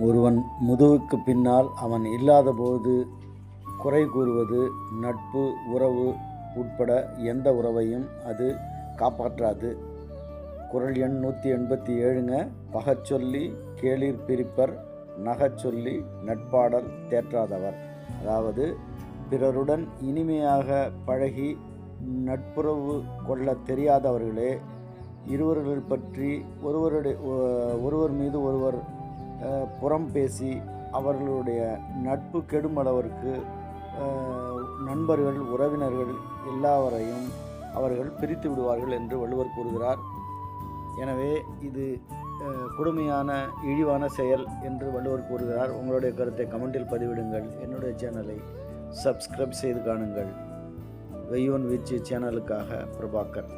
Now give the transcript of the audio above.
ஒருவன் முதுகுக்கு பின்னால் அவன் இல்லாதபோது குறை கூறுவது நட்பு உறவு உட்பட எந்த உறவையும் அது காப்பாற்றாது. குறள் எண் 187ங்க. பகச்சொல்லி கேளிர் பிரிப்பர், நகச்சொல்லி நட்பாடல் தேற்றாதவர். அதாவது பிறருடன் இனிமையாக பழகி நட்புறவு கொள்ள தெரியாதவர்களே இருவர்கள் பற்றி ஒருவர் மீது ஒருவர் புறம் பேசி அவர்களுடைய நட்பு கெடுமளவிற்கு நண்பர்கள் உறவினர்கள் எல்லாவரையும் அவர்கள் பிரித்து விடுவார்கள் என்று வள்ளுவர் கூறுகிறார். எனவே இது கொடுமையான இழிவான செயல் என்று வள்ளுவர் கூறுகிறார். உங்களுடைய கருத்தை கமெண்டில் பதிவிடுங்கள். என்னுடைய சேனலை சப்ஸ்கிரைப் செய்து காணுங்கள். வெய்யோன் வீச்சு சேனலுக்காக பிரபாகர்.